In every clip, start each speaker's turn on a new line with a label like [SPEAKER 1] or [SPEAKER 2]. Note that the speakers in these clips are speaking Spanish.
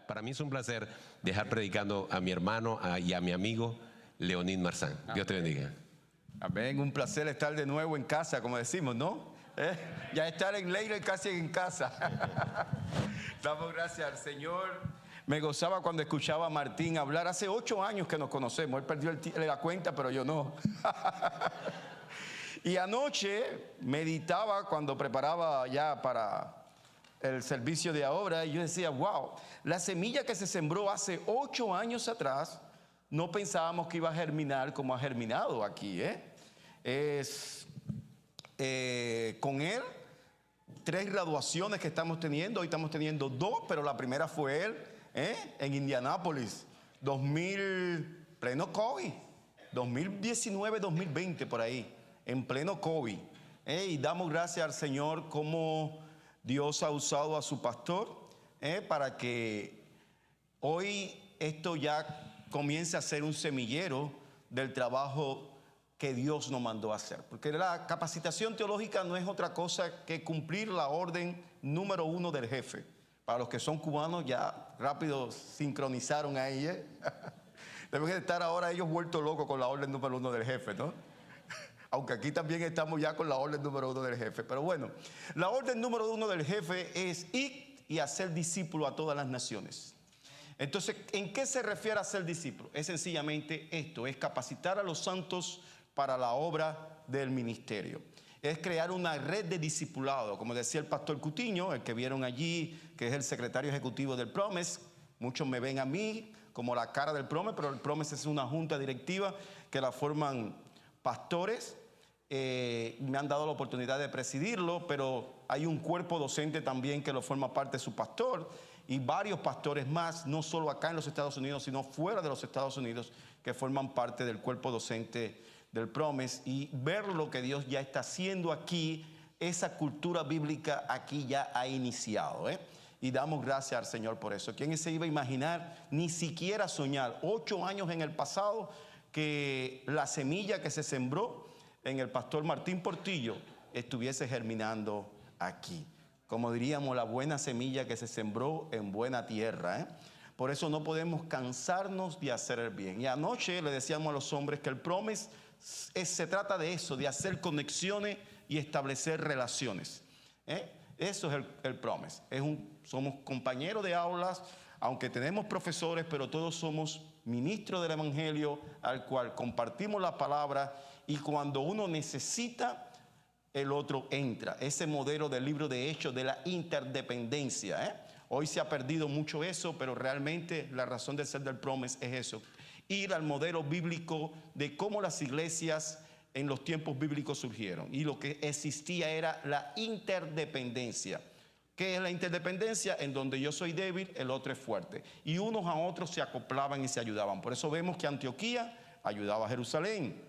[SPEAKER 1] Para mí es un placer dejar predicando a mi hermano y a mi amigo Leonid Marzán. Dios te bendiga.
[SPEAKER 2] Amén, un placer estar de nuevo en casa, como decimos, ¿no? Ya estar en Leiro y casi en casa. Damos gracias al Señor. Me gozaba cuando escuchaba a Martín hablar. Hace 8 años que nos conocemos. Él perdió la cuenta, pero yo no. Y anoche meditaba cuando preparaba ya para el servicio de ahora, y yo decía, wow, la semilla que se sembró hace 8 años atrás, no pensábamos que iba a germinar como ha germinado aquí, con él, 3 graduaciones que estamos teniendo. Hoy estamos teniendo 2, pero la primera fue él, en Indianápolis, pleno COVID, 2019, 2020, por ahí, en pleno COVID. Y damos gracias al Señor como Dios ha usado a su pastor para que hoy esto ya comience a ser un semillero del trabajo que Dios nos mandó a hacer. Porque la capacitación teológica no es otra cosa que cumplir la orden número 1 del jefe. Para los que son cubanos ya rápido sincronizaron ahí. Deben estar ahora ellos vueltos locos con la orden número 1 del jefe, ¿no? Aunque aquí también estamos ya con la orden número 1 del jefe. Pero bueno, la orden número 1 del jefe es ir y hacer discípulo a todas las naciones. Entonces, ¿en qué se refiere a ser discípulo? Es sencillamente esto, es capacitar a los santos para la obra del ministerio. Es crear una red de discipulado, como decía el pastor Cutiño, el que vieron allí, que es el secretario ejecutivo del Promes. Muchos me ven a mí como la cara del Promes, pero el Promes es una junta directiva que la forman pastores. Me han dado la oportunidad de presidirlo, pero hay un cuerpo docente también que lo forma parte de su pastor y varios pastores más, no solo acá en los Estados Unidos, sino fuera de los Estados Unidos, que forman parte del cuerpo docente del Promes. Y ver lo que Dios ya está haciendo aquí, esa cultura bíblica aquí ya ha iniciado, Y damos gracias al Señor por eso. ¿Quién se iba a imaginar, ni siquiera soñar, 8 años en el pasado, que la semilla que se sembró en el pastor Martín Portillo estuviese germinando aquí? Como diríamos, la buena semilla que se sembró en buena tierra, Por eso no podemos cansarnos de hacer el bien. Y anoche le decíamos a los hombres que el Promes se trata de eso, de hacer conexiones y establecer relaciones, Eso es el Promes. Somos compañeros de aulas, aunque tenemos profesores, pero todos somos ministros del Evangelio al cual compartimos la palabra, y cuando uno necesita, el otro entra. Ese modelo del libro de Hechos de la interdependencia, Hoy se ha perdido mucho eso, pero realmente la razón de ser del Promes es eso. Ir al modelo bíblico de cómo las iglesias en los tiempos bíblicos surgieron. Y lo que existía era la interdependencia. ¿Qué es la interdependencia? En donde yo soy débil, el otro es fuerte. Y unos a otros se acoplaban y se ayudaban. Por eso vemos que Antioquía ayudaba a Jerusalén.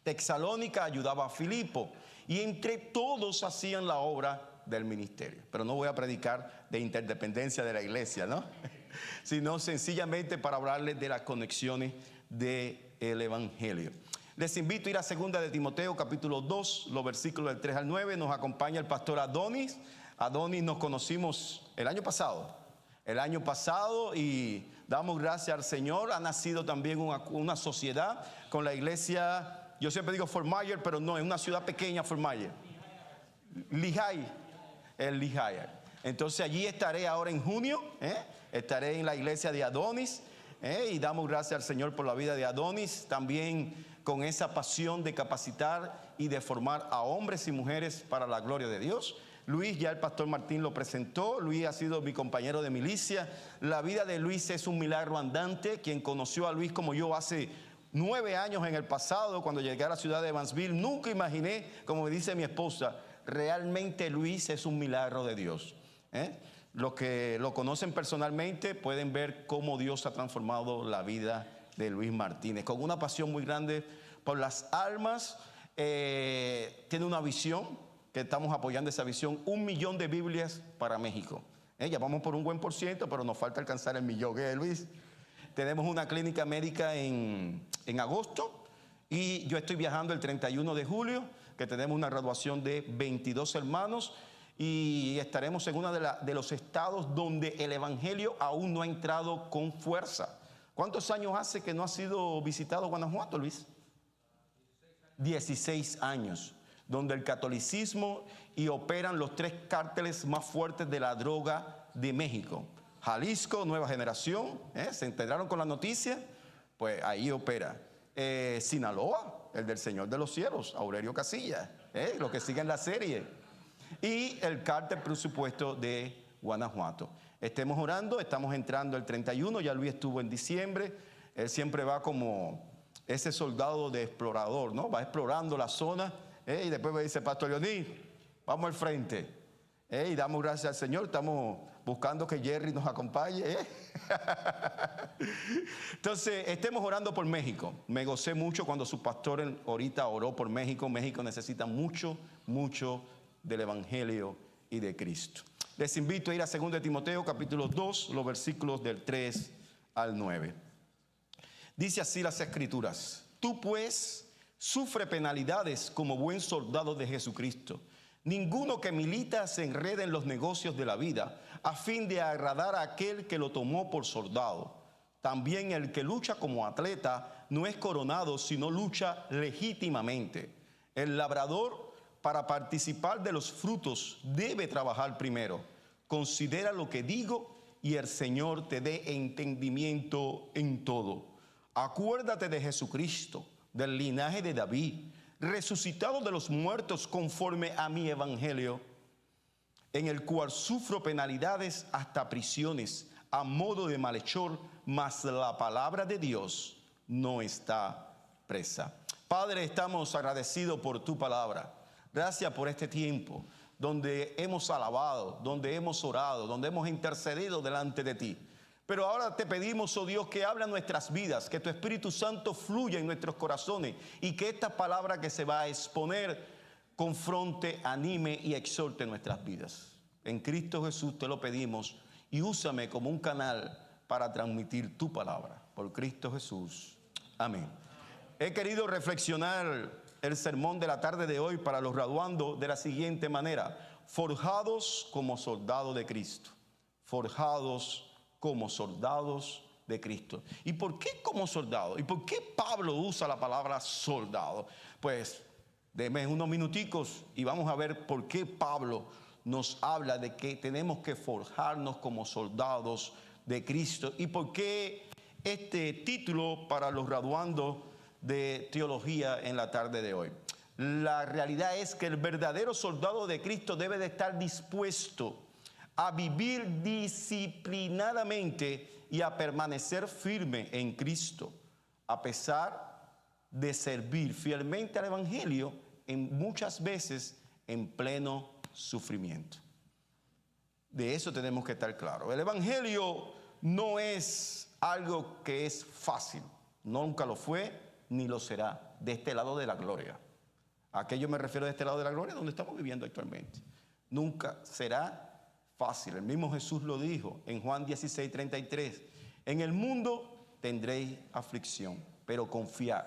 [SPEAKER 2] Texalónica ayudaba a Filipo. Y entre todos hacían la obra del ministerio. Pero no voy a predicar de interdependencia de la iglesia, ¿no? Sino sencillamente para hablarles de las conexiones del Evangelio. Les invito a ir a 2 de Timoteo, capítulo 2, los versículos del 3 al 9. Nos acompaña el pastor Adonis. Adonis nos conocimos el año pasado y damos gracias al Señor. Ha nacido también una sociedad con la iglesia, yo siempre digo Fort Myers, pero no, es una ciudad pequeña, Fort Myers, Lehigh. Entonces allí estaré ahora en junio, estaré en la iglesia de Adonis, y damos gracias al Señor por la vida de Adonis, también con esa pasión de capacitar y de formar a hombres y mujeres para la gloria de Dios. Luis, ya el pastor Martín lo presentó. Luis ha sido mi compañero de milicia. La vida de Luis es un milagro andante. Quien conoció a Luis como yo hace 9 años en el pasado, cuando llegué a la ciudad de Evansville, nunca imaginé, como me dice mi esposa, realmente Luis es un milagro de Dios. Los que lo conocen personalmente pueden ver cómo Dios ha transformado la vida de Luis Martínez, con una pasión muy grande por las almas. Tiene una visión, que estamos apoyando esa visión, 1 millón de Biblias para México. Ya vamos por un buen por ciento, pero nos falta alcanzar el millón, Luis. Tenemos una clínica médica en agosto, y yo estoy viajando el 31 de julio, que tenemos una graduación de 22 hermanos, y estaremos en uno de los estados donde el evangelio aún no ha entrado con fuerza. ¿Cuántos años hace que no ha sido visitado Guanajuato, Luis? 16 años, donde el catolicismo y operan los 3 cárteles más fuertes de la droga de México. Jalisco, Nueva Generación, se enteraron con la noticia, pues ahí opera. Sinaloa, el del Señor de los Cielos, Aurelio Casillas, los que siguen la serie. Y el cártel, por supuesto, de Guanajuato. Estemos orando, estamos entrando el 31, ya Luis estuvo en diciembre. Él siempre va como ese soldado de explorador, ¿no? Va explorando la zona, y después me dice, Pastor Leoní, vamos al frente. Y damos gracias al Señor, estamos buscando que Jerry nos acompañe. Entonces, estemos orando por México. Me gocé mucho cuando su pastor ahorita oró por México. México necesita mucho, mucho del Evangelio y de Cristo. Les invito a ir a 2 Timoteo, capítulo 2, los versículos del 3 al 9. Dice así las Escrituras: Tú pues sufre penalidades como buen soldado de Jesucristo. Ninguno que milita se enrede en los negocios de la vida, a fin de agradar a aquel que lo tomó por soldado. También el que lucha como atleta no es coronado, sino lucha legítimamente. El labrador, para participar de los frutos, debe trabajar primero. Considera lo que digo y el Señor te dé entendimiento en todo. Acuérdate de Jesucristo, del linaje de David, resucitado de los muertos conforme a mi evangelio, en el cual sufro penalidades hasta prisiones, a modo de malhechor, mas la palabra de Dios no está presa. Padre, estamos agradecidos por tu palabra. Gracias por este tiempo donde hemos alabado, donde hemos orado, donde hemos intercedido delante de ti. Pero ahora te pedimos, oh Dios, que habla nuestras vidas, que tu Espíritu Santo fluya en nuestros corazones y que esta palabra que se va a exponer confronte, anime y exhorte nuestras vidas. En Cristo Jesús te lo pedimos y úsame como un canal para transmitir tu palabra. Por Cristo Jesús. Amén. He querido reflexionar el sermón de la tarde de hoy para los graduandos de la siguiente manera: forjados como soldados de Cristo. Forjados como soldados de Cristo. ¿Y por qué como soldado? ¿Y por qué Pablo usa la palabra soldado? Pues denme unos minuticos y vamos a ver por qué Pablo nos habla de que tenemos que forjarnos como soldados de Cristo y por qué este título para los graduandos de teología en la tarde de hoy. La realidad es que el verdadero soldado de Cristo debe de estar dispuesto a vivir disciplinadamente y a permanecer firme en Cristo, a pesar de servir fielmente al Evangelio muchas veces en pleno sufrimiento. De eso tenemos que estar claros. El Evangelio no es algo que es fácil, nunca lo fue ni lo será de este lado de la gloria. ¿A qué yo me refiero de este lado de la gloria? Donde estamos viviendo actualmente. Nunca será fácil. El mismo Jesús lo dijo en Juan 16:33. En el mundo tendréis aflicción, pero confiad,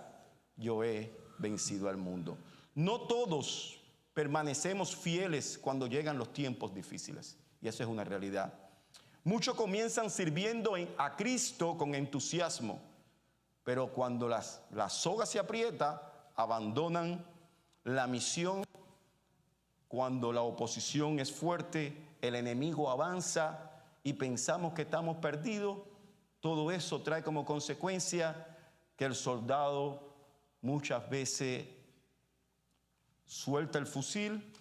[SPEAKER 2] yo he vencido al mundo. No todos permanecemos fieles cuando llegan los tiempos difíciles, y eso es una realidad. Muchos comienzan sirviendo a Cristo con entusiasmo, pero cuando la soga se aprieta, abandonan la misión. Cuando la oposición es fuerte, el enemigo avanza y pensamos que estamos perdidos. Todo eso trae como consecuencia que el soldado muchas veces suelta el fusil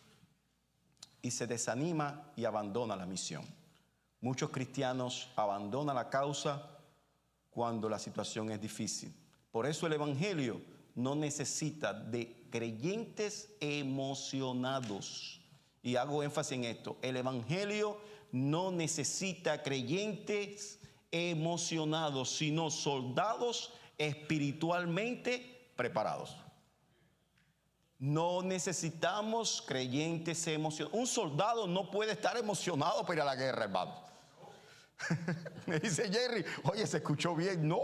[SPEAKER 2] y se desanima y abandona la misión. Muchos cristianos abandonan la causa cuando la situación es difícil. Por eso el Evangelio no necesita de creyentes emocionados. Y hago énfasis en esto: el Evangelio no necesita creyentes emocionados, sino soldados espiritualmente preparados. No necesitamos creyentes emocionados. Un soldado no puede estar emocionado para ir a la guerra, hermano. Me dice Jerry, oye, se escuchó bien. No.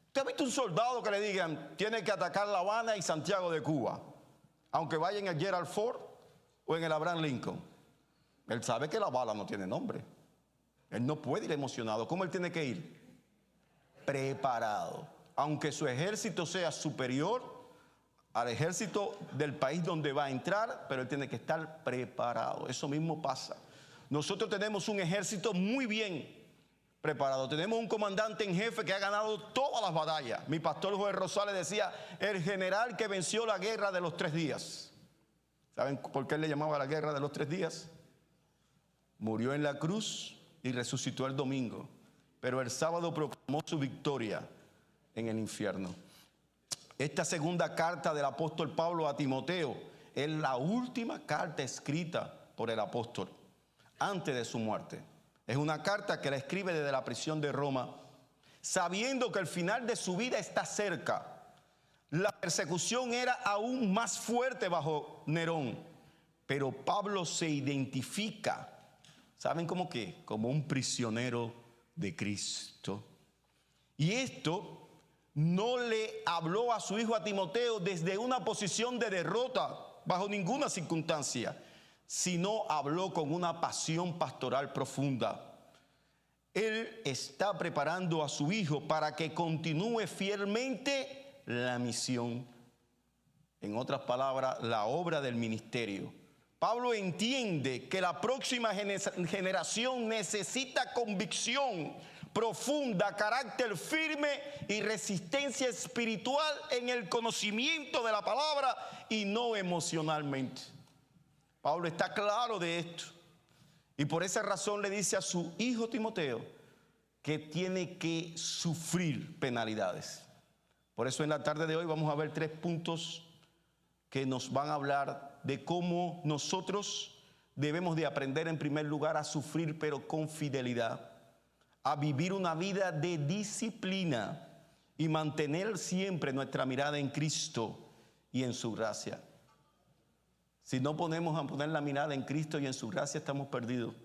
[SPEAKER 2] ¿Usted ha visto un soldado que le digan, tiene que atacar La Habana y Santiago de Cuba, aunque vaya en el Gerald Ford o en el Abraham Lincoln? Él sabe que la bala no tiene nombre. Él no puede ir emocionado. ¿Cómo él tiene que ir? Preparado. Aunque su ejército sea superior al ejército del país donde va a entrar, pero él tiene que estar preparado. Eso mismo pasa. Nosotros tenemos un ejército muy bien preparado. Tenemos un comandante en jefe que ha ganado todas las batallas. Mi pastor José Rosales decía, el general que venció la guerra de los 3 días. ¿Saben por qué él le llamaba la guerra de los 3 días? Murió en la cruz y resucitó el domingo, pero el sábado proclamó su victoria en el infierno. Esta segunda carta del apóstol Pablo a Timoteo es la última carta escrita por el apóstol antes de su muerte. Es una carta que la escribe desde la prisión de Roma, sabiendo que el final de su vida está cerca. La persecución era aún más fuerte bajo Nerón, pero Pablo se identifica, ¿saben cómo qué? Como un prisionero de Cristo. Y esto no le habló a su hijo a Timoteo desde una posición de derrota, bajo ninguna circunstancia, sino habló con una pasión pastoral profunda. Él está preparando a su hijo para que continúe fielmente la misión. En otras palabras, la obra del ministerio. Pablo entiende que la próxima generación necesita convicción profunda, carácter firme y resistencia espiritual en el conocimiento de la palabra y no emocionalmente. Pablo está claro de esto y por esa razón le dice a su hijo Timoteo que tiene que sufrir penalidades. Por eso en la tarde de hoy vamos a ver 3 puntos que nos van a hablar de cómo nosotros debemos de aprender en primer lugar a sufrir pero con fidelidad, a vivir una vida de disciplina y mantener siempre nuestra mirada en Cristo y en su gracia. Si no ponemos a poner la mirada en Cristo y en su gracia, estamos perdidos.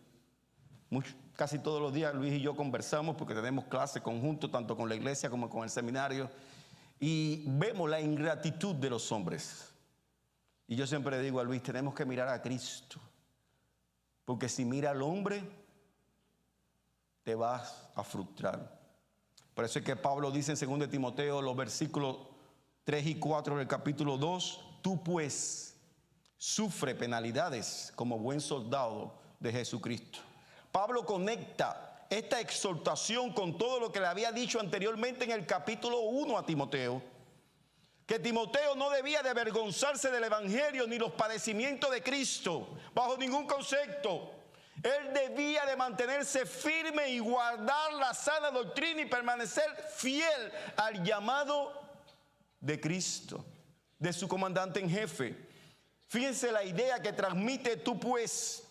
[SPEAKER 2] Casi todos los días Luis y yo conversamos porque tenemos clases conjuntos, tanto con la iglesia como con el seminario, y vemos la ingratitud de los hombres. Y yo siempre le digo a Luis, tenemos que mirar a Cristo, porque si mira al hombre, te vas a frustrar. Por eso es que Pablo dice en 2 Timoteo, los versículos 3 y 4 del capítulo 2, tú pues sufre penalidades como buen soldado de Jesucristo. Pablo conecta esta exhortación con todo lo que le había dicho anteriormente en el capítulo 1 a Timoteo, que Timoteo no debía de avergonzarse del evangelio ni los padecimientos de Cristo bajo ningún concepto. Él debía de mantenerse firme y guardar la sana doctrina y permanecer fiel al llamado de Cristo, de su comandante en jefe. Fíjense la idea que transmite tú pues.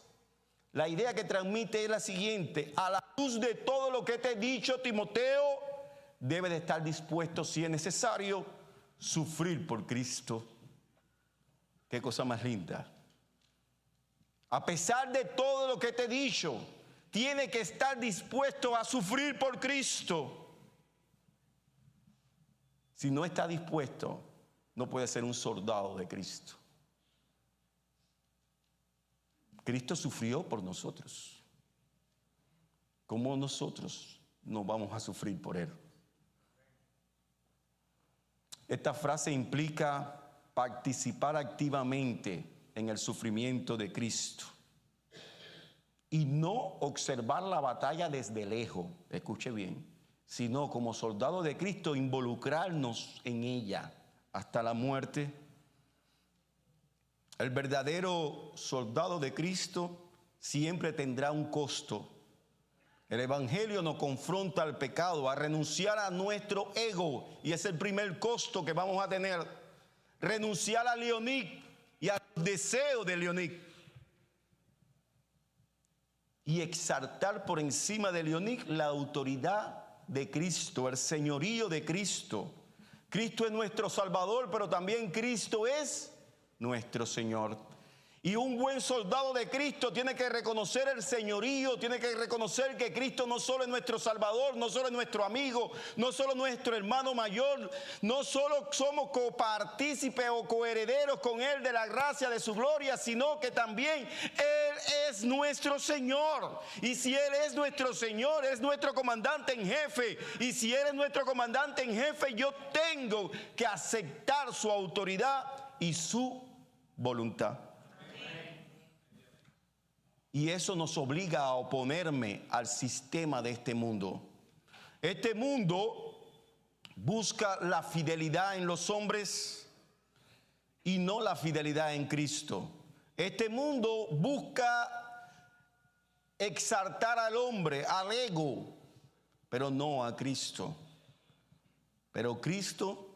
[SPEAKER 2] La idea que transmite es la siguiente: a la luz de todo lo que te he dicho, Timoteo, debe de estar dispuesto, si es necesario, sufrir por Cristo. Qué cosa más linda. A pesar de todo lo que te he dicho, tiene que estar dispuesto a sufrir por Cristo. Si no está dispuesto, no puede ser un soldado de Cristo. Cristo sufrió por nosotros. ¿Cómo nosotros no vamos a sufrir por Él? Esta frase implica participar activamente en el sufrimiento de Cristo y no observar la batalla desde lejos, escuche bien, sino como soldado de Cristo involucrarnos en ella hasta la muerte. El verdadero soldado de Cristo siempre tendrá un costo. El evangelio nos confronta al pecado, a renunciar a nuestro ego, y es el primer costo que vamos a tener. Renunciar a Leonic y al deseo de Leonic. Y exaltar por encima de Leonic la autoridad de Cristo, el señorío de Cristo. Cristo es nuestro Salvador, pero también Cristo es nuestro Señor. Y un buen soldado de Cristo tiene que reconocer el señorío, tiene que reconocer que Cristo no solo es nuestro Salvador, no solo es nuestro amigo, no solo es nuestro hermano mayor, no solo somos copartícipes o coherederos con Él de la gracia de su gloria, sino que también Él es nuestro Señor. Y si Él es nuestro Señor, es nuestro comandante en jefe. Y si Él es nuestro comandante en jefe, yo tengo que aceptar su autoridad y su voluntad. Y eso nos obliga a oponerme al sistema de este mundo. Este mundo busca la fidelidad en los hombres y no la fidelidad en Cristo. Este mundo busca exaltar al hombre, al ego, pero no a Cristo. Pero Cristo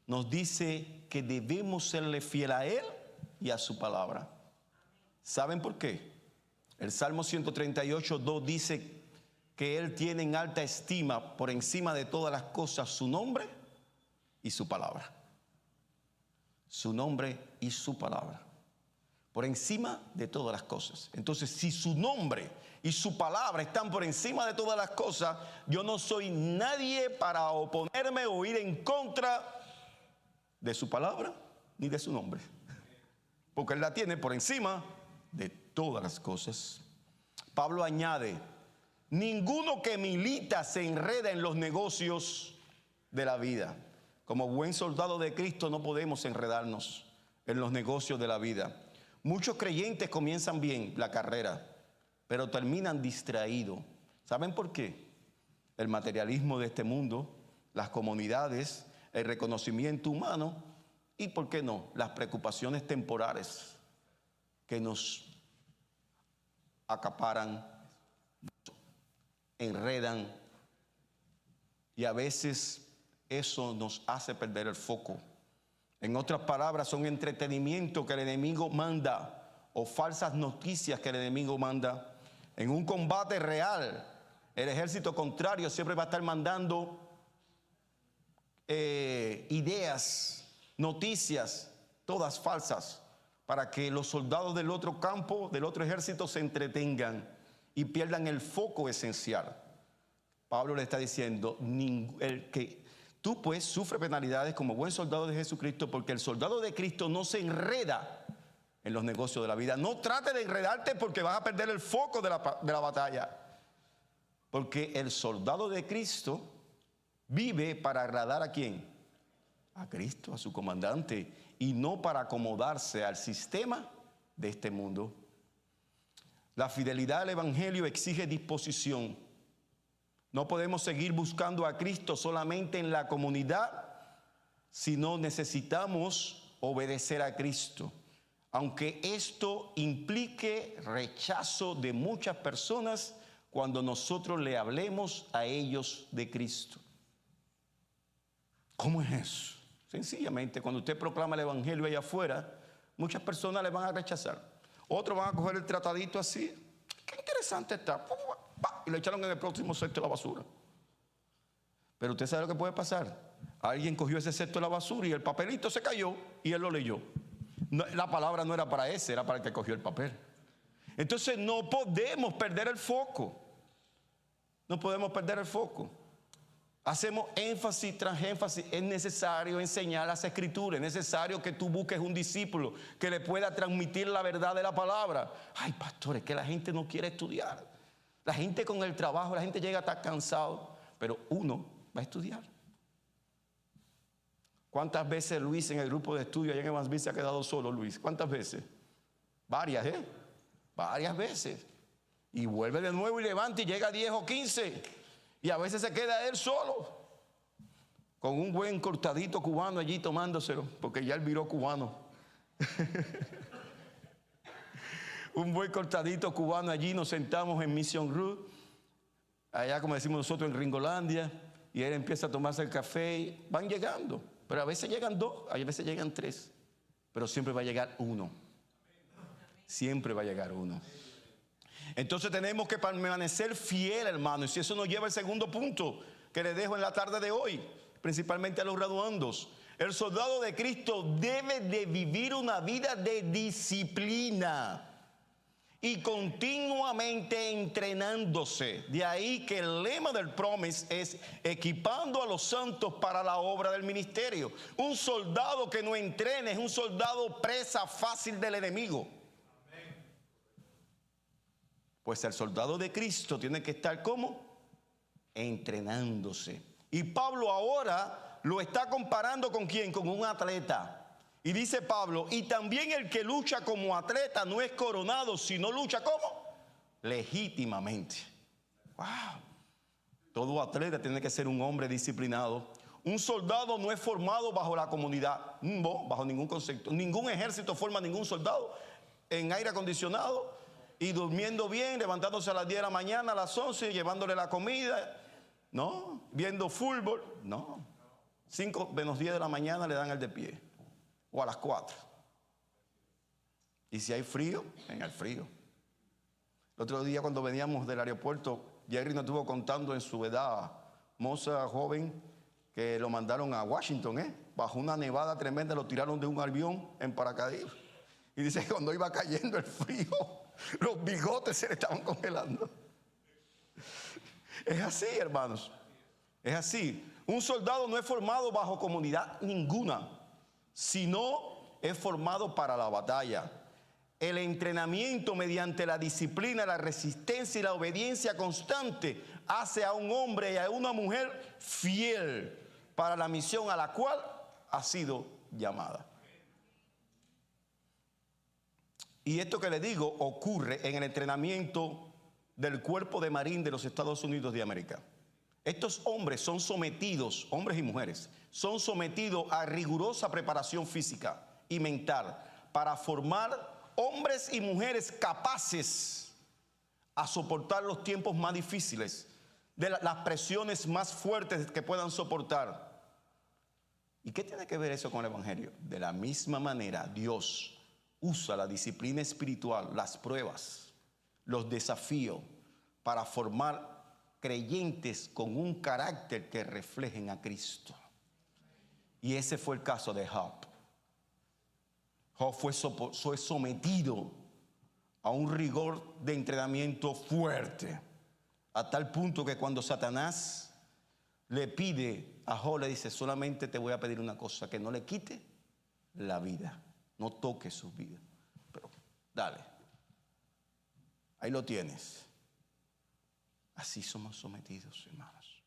[SPEAKER 2] nos dice que debemos serle fiel a Él y a su palabra. ¿Saben por qué? El Salmo 138:2 dice que Él tiene en alta estima por encima de todas las cosas su nombre y su palabra. Su nombre y su palabra. Por encima de todas las cosas. Entonces, si su nombre y su palabra están por encima de todas las cosas, yo no soy nadie para oponerme o ir en contra de su palabra ni de su nombre. Porque Él la tiene por encima de todas las cosas. Pablo añade: ninguno que milita se enreda en los negocios de la vida. Como buen soldado de Cristo no podemos enredarnos en los negocios de la vida. Muchos creyentes comienzan bien la carrera, pero terminan distraídos. ¿Saben por qué? El materialismo de este mundo, las comunidades, el reconocimiento humano y, ¿por qué no?, las preocupaciones temporales que nos acaparan, enredan, y a veces eso nos hace perder el foco. En otras palabras, son entretenimiento que el enemigo manda o falsas noticias que el enemigo manda. En un combate real, el ejército contrario siempre va a estar mandando ideas, noticias, todas falsas, para que los soldados del otro campo, del otro ejército, se entretengan y pierdan el foco esencial. Pablo le está diciendo, tú pues sufres penalidades como buen soldado de Jesucristo, porque el soldado de Cristo no se enreda en los negocios de la vida. No trate de enredarte porque vas a perder el foco de la batalla. Porque el soldado de Cristo vive para agradar ¿a quién? A Cristo, a su comandante, y no para acomodarse al sistema de este mundo. La fidelidad al Evangelio exige disposición. No podemos seguir buscando a Cristo solamente en la comunidad, sino necesitamos obedecer a Cristo. Aunque esto implique rechazo de muchas personas cuando nosotros le hablemos a ellos de Cristo. ¿Cómo es eso? Sencillamente, cuando usted proclama el Evangelio allá afuera, muchas personas le van a rechazar. Otros van a coger el tratadito así. Qué interesante está. Y lo echaron en el próximo cesto de la basura. Pero usted sabe lo que puede pasar. Alguien cogió ese cesto de la basura y el papelito se cayó y él lo leyó. No, la palabra no era para ese, era para el que cogió el papel. Entonces no podemos perder el foco. No podemos perder el foco. Hacemos énfasis tras énfasis. Es necesario enseñar las escrituras. Es necesario que tú busques un discípulo que le pueda transmitir la verdad de la palabra. Ay, pastor, es que la gente no quiere estudiar. La gente con el trabajo, la gente llega a estar cansado, pero uno va a estudiar. ¿Cuántas veces Luis en el grupo de estudio allá en Evansville se ha quedado solo, Luis? ¿Cuántas veces? Varias, varias veces. Y vuelve de nuevo y levanta y llega a 10 o 15. Y a veces se queda él solo, con un buen cortadito cubano allí tomándoselo, porque ya él viró cubano. Un buen cortadito cubano allí, nos sentamos en Mission Road, allá como decimos nosotros en Ringolandia, y él empieza a tomarse el café y van llegando. Pero a veces llegan 2, a veces llegan 3, pero siempre va a llegar 1. Siempre va a llegar 1. Entonces tenemos que permanecer fiel, hermano. Y si eso nos lleva al segundo punto que les dejo en la tarde de hoy, principalmente a los graduandos. El soldado de Cristo debe de vivir una vida de disciplina y continuamente entrenándose. De ahí que el lema del Promise es equipando a los santos para la obra del ministerio. Un soldado que no entrene es un soldado presa fácil del enemigo. Pues el soldado de Cristo tiene que estar ¿cómo? Entrenándose. Y Pablo ahora lo está comparando ¿con quién? Con un atleta. Y dice Pablo, y también el que lucha como atleta no es coronado, sino lucha ¿cómo? Legítimamente. Wow. Todo atleta tiene que ser un hombre disciplinado. Un soldado no es formado bajo la comodidad, no, bajo ningún concepto. Ningún ejército forma ningún soldado en aire acondicionado y durmiendo bien, levantándose a las 10 de la mañana, a las 11, llevándole la comida, no, viendo fútbol, no. 5 menos 10 de la mañana le dan el de pie, o a las 4. Y si hay frío, en el frío. El otro día cuando veníamos del aeropuerto, Jerry nos estuvo contando en su edad, moza joven, que lo mandaron a Washington, bajo una nevada tremenda, lo tiraron de un avión en paracaídas. Y dice que cuando iba cayendo el frío, los bigotes se le estaban congelando. Es así, hermanos. Es así. Un soldado no es formado bajo comodidad ninguna, sino es formado para la batalla. El entrenamiento mediante la disciplina, la resistencia y la obediencia constante hace a un hombre y a una mujer fiel para la misión a la cual ha sido llamada. Y esto que le digo ocurre en el entrenamiento del Cuerpo de Marine de los Estados Unidos de América. Estos hombres son sometidos, hombres y mujeres, son sometidos a rigurosa preparación física y mental para formar hombres y mujeres capaces a soportar los tiempos más difíciles, de las presiones más fuertes que puedan soportar. ¿Y qué tiene que ver eso con el Evangelio? De la misma manera, Dios usa la disciplina espiritual, las pruebas, los desafíos, para formar creyentes con un carácter que reflejen a Cristo. Y ese fue el caso de Job. Job fue sometido a un rigor de entrenamiento fuerte, a tal punto que cuando Satanás le pide a Job, le dice, solamente te voy a pedir una cosa, que no le quite la vida, no toque su vida, pero dale, ahí lo tienes. Así somos sometidos, hermanos.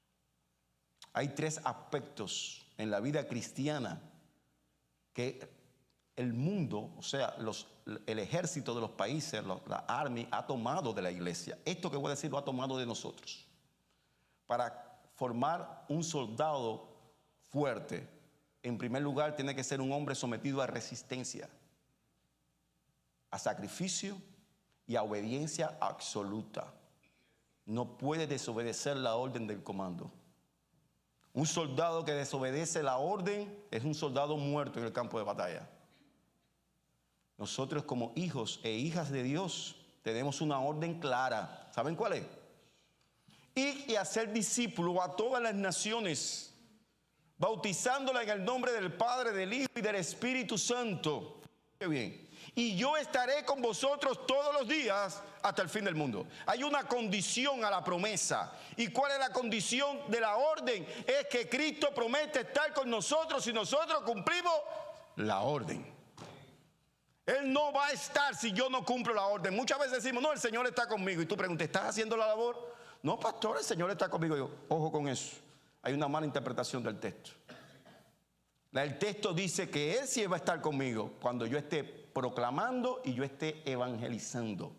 [SPEAKER 2] Hay 3 aspectos en la vida cristiana que el mundo, o sea, el ejército de los países, la Army, ha tomado de la iglesia. Esto que voy a decir lo ha tomado de nosotros. Para formar un soldado fuerte, en primer lugar, tiene que ser un hombre sometido a resistencia, a sacrificio y a obediencia absoluta. No puede desobedecer la orden del comando. Un soldado que desobedece la orden es un soldado muerto en el campo de batalla. Nosotros como hijos e hijas de Dios tenemos una orden clara. ¿Saben cuál es? Ir y hacer discípulos a todas las naciones, bautizándola en el nombre del Padre, del Hijo y del Espíritu Santo. Qué bien. Y yo estaré con vosotros todos los días hasta el fin del mundo. Hay una condición a la promesa. ¿Y cuál es la condición de la orden? Es que Cristo promete estar con nosotros si nosotros cumplimos la orden. Él no va a estar si yo no cumplo la orden. Muchas veces decimos, no, el Señor está conmigo. Y tú preguntas, ¿estás haciendo la labor? No, pastor, el Señor está conmigo. Yo, ojo con eso. Hay una mala interpretación del texto. El texto dice que Él sí va a estar conmigo cuando yo esté proclamando y yo esté evangelizando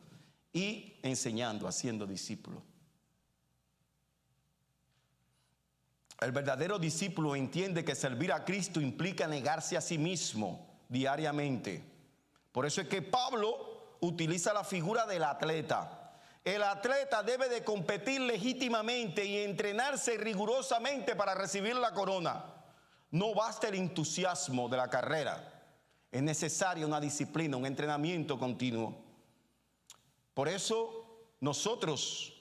[SPEAKER 2] y enseñando, haciendo discípulos. El verdadero discípulo entiende que servir a Cristo implica negarse a sí mismo diariamente. Por eso es que Pablo utiliza la figura del atleta. El atleta debe de competir legítimamente y entrenarse rigurosamente para recibir la corona. No basta el entusiasmo de la carrera. Es necesaria una disciplina, un entrenamiento continuo. Por eso nosotros,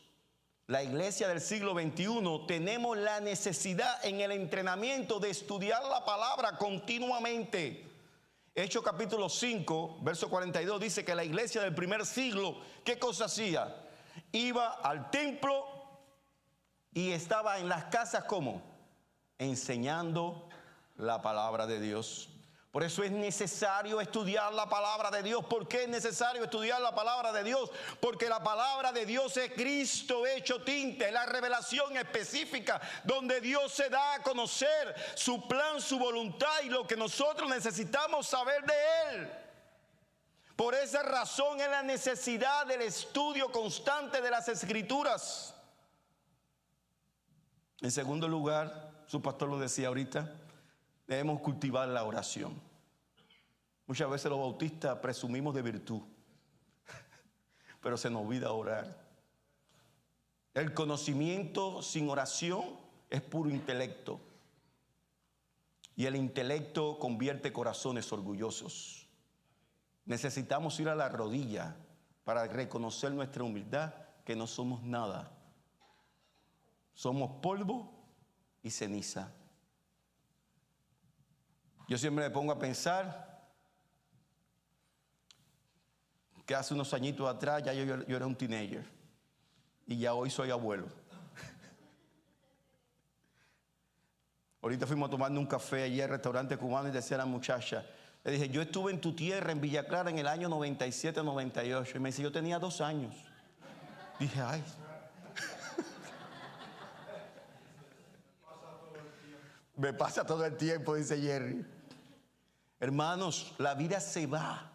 [SPEAKER 2] la iglesia del siglo XXI, tenemos la necesidad en el entrenamiento de estudiar la palabra continuamente. Hechos capítulo 5, verso 42 dice que la iglesia del primer siglo, ¿qué cosa hacía? Iba al templo y estaba en las casas, ¿cómo? Enseñando la palabra de Dios. Por eso es necesario estudiar la palabra de Dios. ¿Por qué es necesario estudiar la palabra de Dios? Porque la palabra de Dios es Cristo hecho tinte, la revelación específica donde Dios se da a conocer su plan, su voluntad y lo que nosotros necesitamos saber de Él. Por esa razón es la necesidad del estudio constante de las Escrituras. En segundo lugar, su pastor lo decía ahorita, debemos cultivar la oración. Muchas veces los bautistas presumimos de virtud, pero se nos olvida orar. El conocimiento sin oración es puro intelecto. Y el intelecto convierte corazones orgullosos. Necesitamos ir a la rodilla para reconocer nuestra humildad, que no somos nada. Somos polvo y ceniza. Yo siempre me pongo a pensar que hace unos añitos atrás ya yo era un teenager y ya hoy soy abuelo. Ahorita fuimos a tomar un café allí al restaurante cubano y decía a la muchacha, le dije, yo estuve en tu tierra, en Villa Clara, en el año 97, 98. Y me dice, yo tenía 2 años. Dije, ay. Me pasa todo el tiempo, dice Jerry. Hermanos, la vida se va.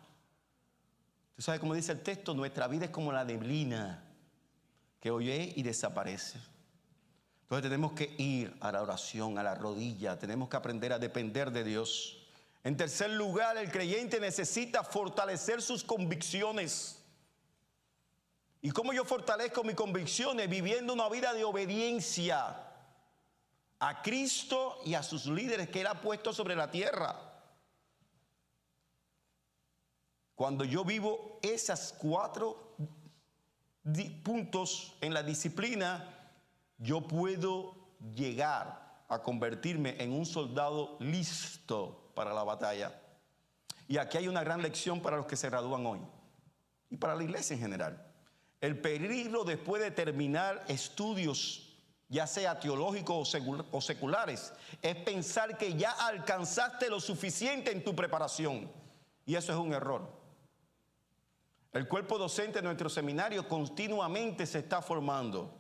[SPEAKER 2] ¿Tú sabes cómo dice el texto? Nuestra vida es como la neblina que oye y desaparece. Entonces tenemos que ir a la oración, a la rodilla. Tenemos que aprender a depender de Dios. En tercer lugar, el creyente necesita fortalecer sus convicciones. ¿Y cómo yo fortalezco mis convicciones? Viviendo una vida de obediencia a Cristo y a sus líderes que Él ha puesto sobre la tierra. Cuando yo vivo esas 4 puntos en la disciplina, yo puedo llegar a convertirme en un soldado listo para la batalla. Y aquí hay una gran lección para los que se gradúan hoy y para la iglesia en general. El peligro después de terminar estudios, ya sea teológicos o seculares, es pensar que ya alcanzaste lo suficiente en tu preparación. Y eso es un error. El cuerpo docente de nuestro seminario continuamente se está formando.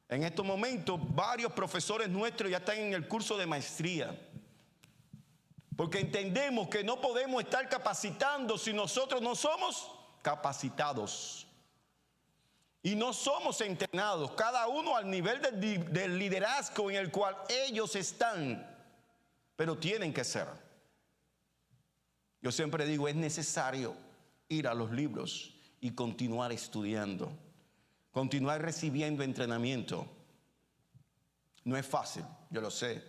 [SPEAKER 2] En estos momentos, varios profesores nuestros ya están en el curso de maestría. Porque entendemos que no podemos estar capacitando si nosotros no somos capacitados. Y no somos entrenados, cada uno al nivel del liderazgo en el cual ellos están, pero tienen que ser. Yo siempre digo, es necesario ir a los libros y continuar estudiando, continuar recibiendo entrenamiento. No es fácil, yo lo sé,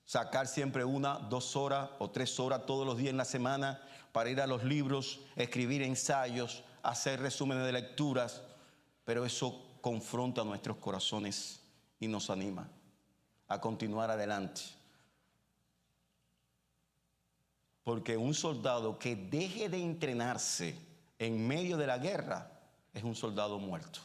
[SPEAKER 2] sacar siempre 1, 2 horas o 3 horas todos los días en la semana para ir a los libros, escribir ensayos, hacer resúmenes de lecturas. Pero eso confronta nuestros corazones y nos anima a continuar adelante. Porque un soldado que deje de entrenarse en medio de la guerra es un soldado muerto.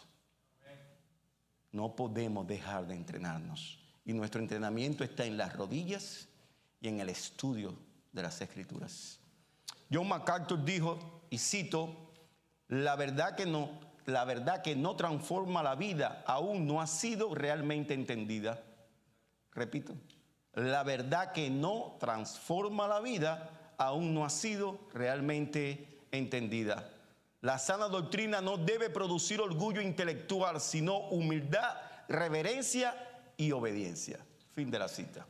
[SPEAKER 2] No podemos dejar de entrenarnos. Y nuestro entrenamiento está en las rodillas y en el estudio de las Escrituras. John MacArthur dijo, y cito, la verdad que no transforma la vida aún no ha sido realmente entendida. Repito, la verdad que no transforma la vida aún no ha sido realmente entendida. La sana doctrina no debe producir orgullo intelectual, sino humildad, reverencia y obediencia. Fin de la cita.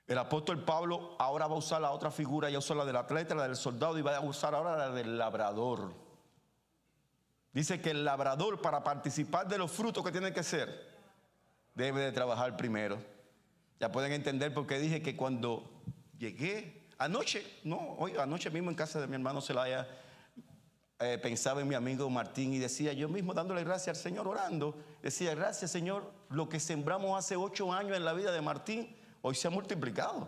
[SPEAKER 2] El apóstol Pablo ahora va a usar la otra figura, ya usó la del atleta, la del soldado, y va a usar ahora la del labrador. Dice que el labrador, para participar de los frutos que tiene que hacer, debe de trabajar primero. Ya pueden entender por qué dije que cuando llegué anoche mismo en casa de mi hermano Celaya, pensaba en mi amigo Martín y decía, yo mismo dándole gracias al Señor, orando, decía, gracias Señor, lo que sembramos hace 8 años en la vida de Martín, hoy se ha multiplicado.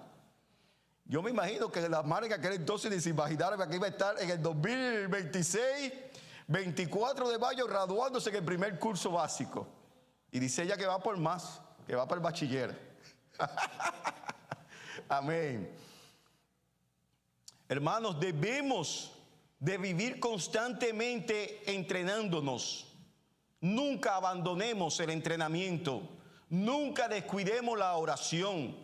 [SPEAKER 2] Yo me imagino que la madre que aquel entonces ni se imaginara que iba a estar en el 2026, 24 de mayo, graduándose en el primer curso básico. Y dice ella que va por más, que va para el bachiller. Amén. Hermanos, debemos de vivir constantemente entrenándonos. Nunca abandonemos el entrenamiento. Nunca descuidemos la oración.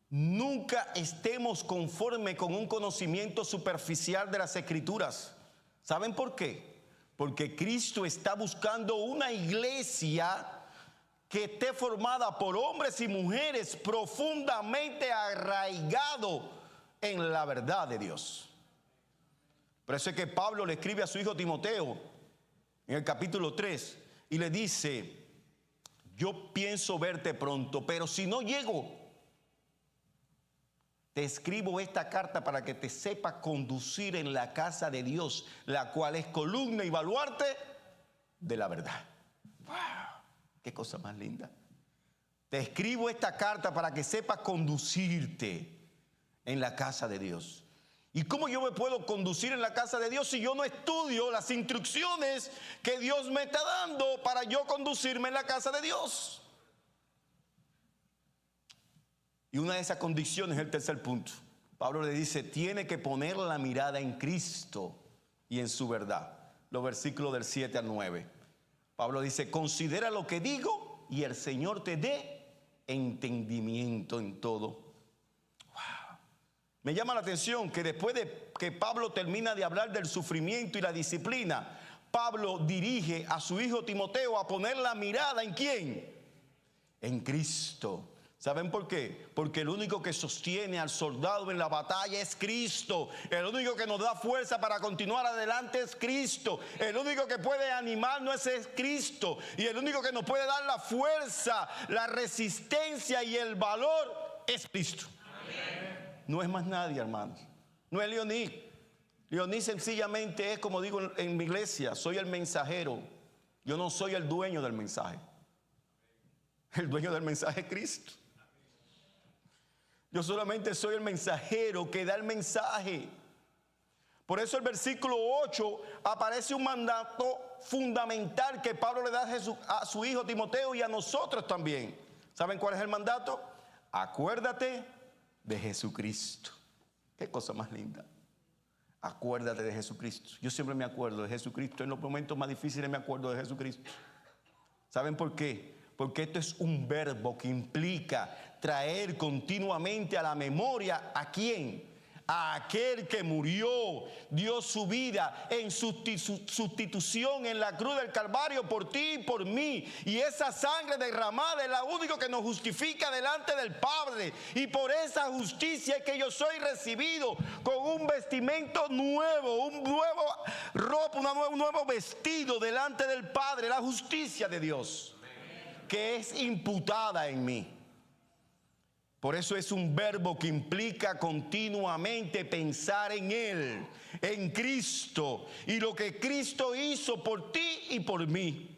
[SPEAKER 2] Nunca estemos conforme con un conocimiento superficial de las Escrituras. ¿Saben por qué? Porque Cristo está buscando una iglesia que esté formada por hombres y mujeres profundamente arraigados en la verdad de Dios. Por eso es que Pablo le escribe a su hijo Timoteo en el capítulo 3 y le dice: yo pienso verte pronto, pero si no llego, te escribo esta carta para que te sepas conducir en la casa de Dios, la cual es columna y baluarte de la verdad. ¡Wow! ¡Qué cosa más linda! Te escribo esta carta para que sepas conducirte en la casa de Dios. ¿Y cómo yo me puedo conducir en la casa de Dios si yo no estudio las instrucciones que Dios me está dando para yo conducirme en la casa de Dios? Y una de esas condiciones es el tercer punto. Pablo le dice, tiene que poner la mirada en Cristo y en su verdad. Los versículos del 7 al 9. Pablo dice, considera lo que digo y el Señor te dé entendimiento en todo. Me llama la atención que después de que Pablo termina de hablar del sufrimiento y la disciplina, Pablo dirige a su hijo Timoteo a poner la mirada ¿en quién? En Cristo. ¿Saben por qué? Porque el único que sostiene al soldado en la batalla es Cristo. El único que nos da fuerza para continuar adelante es Cristo. El único que puede animarnos es Cristo. Y el único que nos puede dar la fuerza, la resistencia y el valor es Cristo. Amén. No es más nadie, hermanos. No es Leoní. Leoní sencillamente es, como digo en mi iglesia, soy el mensajero. Yo no soy el dueño del mensaje. El dueño del mensaje es Cristo. Yo solamente soy el mensajero que da el mensaje. Por eso el versículo 8 aparece un mandato fundamental que Pablo le da a su hijo Timoteo y a nosotros también. ¿Saben cuál es el mandato? Acuérdate de Jesucristo. Qué cosa más linda. Acuérdate de Jesucristo. Yo siempre me acuerdo de Jesucristo. En los momentos más difíciles me acuerdo de Jesucristo. ¿Saben por qué? Porque esto es un verbo que implica traer continuamente a la memoria ¿a quién? A aquel que murió, dio su vida en sustitución en la cruz del Calvario por ti y por mí. Y esa sangre derramada es la única que nos justifica delante del Padre. Y por esa justicia es que yo soy recibido con un vestimento nuevo, un nuevo ropa, un nuevo vestido delante del Padre, la justicia de Dios, que es imputada en mí. Por eso es un verbo que implica continuamente pensar en Él, en Cristo, y lo que Cristo hizo por ti y por mí.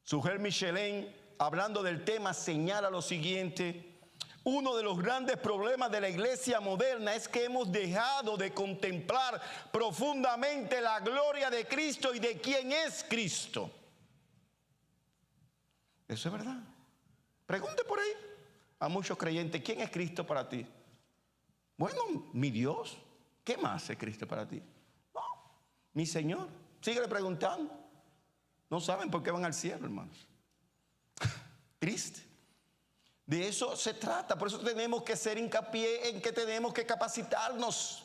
[SPEAKER 2] Sujel Michelin, hablando del tema, señala lo siguiente: uno de los grandes problemas de la iglesia moderna es que hemos dejado de contemplar profundamente la gloria de Cristo y de quién es Cristo. Eso es verdad. Pregunte por ahí a muchos creyentes, ¿quién es Cristo para ti? Bueno, mi Dios. ¿Qué más es Cristo para ti? No, mi Señor. Síguele preguntando. No saben por qué van al cielo, hermanos. Triste. De eso se trata. Por eso tenemos que hacer hincapié en que tenemos que capacitarnos.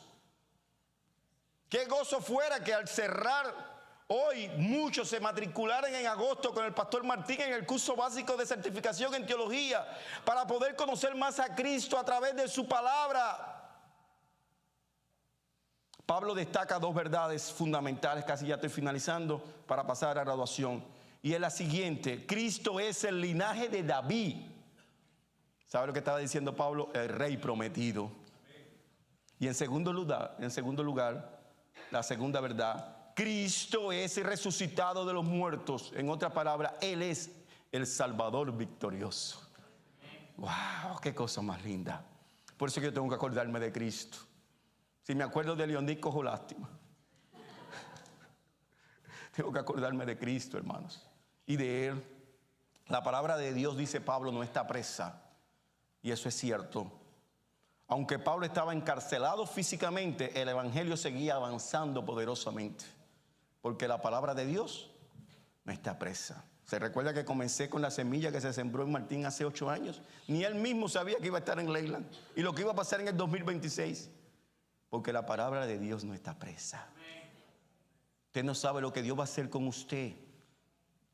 [SPEAKER 2] Qué gozo fuera que al cerrar hoy muchos se matricularon en agosto con el pastor Martín en el curso básico de certificación en teología para poder conocer más a Cristo a través de su palabra. Pablo destaca dos verdades fundamentales, casi ya estoy finalizando, para pasar a la graduación. Y es la siguiente: Cristo es el linaje de David. ¿Sabe lo que estaba diciendo Pablo? El rey prometido. Y en segundo lugar, la segunda verdad: Cristo es el resucitado de los muertos. En otra palabra, Él es el Salvador victorioso. ¡Wow! ¡Qué cosa más linda! Por eso yo tengo que acordarme de Cristo. Si me acuerdo de Leoní, cojo lástima. Tengo que acordarme de Cristo, hermanos. Y de Él. La palabra de Dios, dice Pablo, no está presa. Y eso es cierto. Aunque Pablo estaba encarcelado físicamente, el evangelio seguía avanzando poderosamente, porque la palabra de Dios no está presa. ¿Se recuerda que comencé con la semilla que se sembró en Martín hace 8 años? Ni él mismo sabía que iba a estar en Leyland y lo que iba a pasar en el 2026, porque la palabra de Dios no está presa. Usted no sabe lo que Dios va a hacer con usted.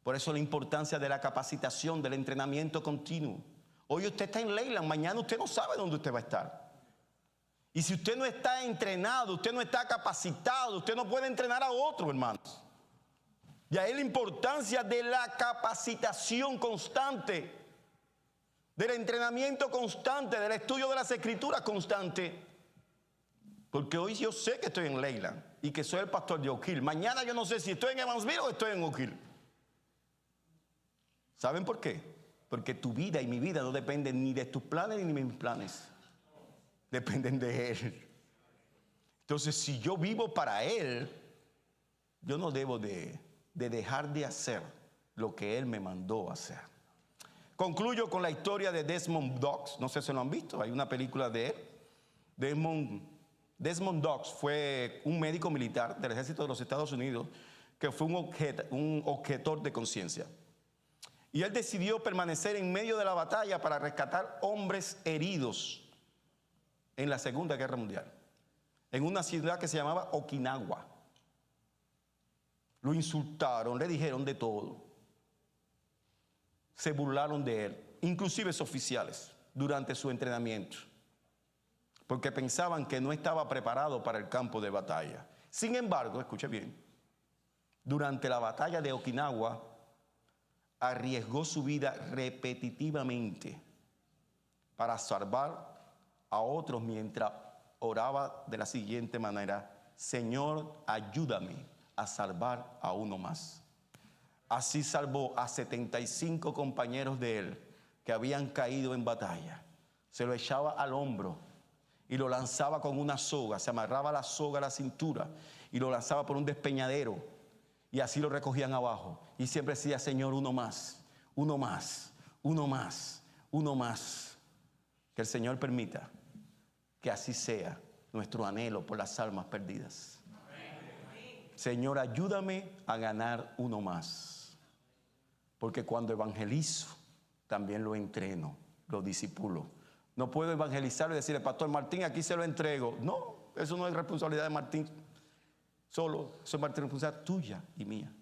[SPEAKER 2] Por eso la importancia de la capacitación, del entrenamiento continuo. Hoy usted está en Leyland, mañana usted no sabe dónde usted va a estar. Y si usted no está entrenado, usted no está capacitado, usted no puede entrenar a otro, hermanos. Y ahí la importancia de la capacitación constante, del entrenamiento constante, del estudio de las escrituras constante. Porque hoy yo sé que estoy en Leyland y que soy el pastor de Oak Hill. Mañana yo no sé si estoy en Evansville o estoy en Oak Hill. ¿Saben por qué? Porque tu vida y mi vida no dependen ni de tus planes ni de mis planes. Dependen de Él. Entonces, si yo vivo para Él, yo no debo de dejar de hacer lo que Él me mandó a hacer. Concluyo con la historia de Desmond Doss. No sé si lo han visto, hay una película de él. Desmond Doss fue un médico militar del ejército de los Estados Unidos que fue un objetor de conciencia. Y él decidió permanecer en medio de la batalla para rescatar hombres heridos en la Segunda Guerra Mundial, en una ciudad que se llamaba Okinawa. Lo insultaron, le dijeron de todo. Se burlaron de él, inclusive oficiales, durante su entrenamiento, porque pensaban que no estaba preparado para el campo de batalla. Sin embargo, escuche bien, durante la batalla de Okinawa, arriesgó su vida repetitivamente para salvar a otros mientras oraba de la siguiente manera: Señor, ayúdame a salvar a uno más. Así salvó a 75 compañeros de él que habían caído en batalla. Se lo echaba al hombro y lo lanzaba con una soga, se amarraba la soga a la cintura y lo lanzaba por un despeñadero y así lo recogían abajo. Y siempre decía: Señor, uno más, uno más, uno más, uno más. Que el Señor permita que así sea nuestro anhelo por las almas perdidas. Señor, ayúdame a ganar uno más, porque cuando evangelizo también lo entreno, lo discipulo. No puedo evangelizarlo y decirle: Pastor Martín, aquí se lo entrego. No, eso no es responsabilidad de Martín solo, eso es responsabilidad tuya y mía.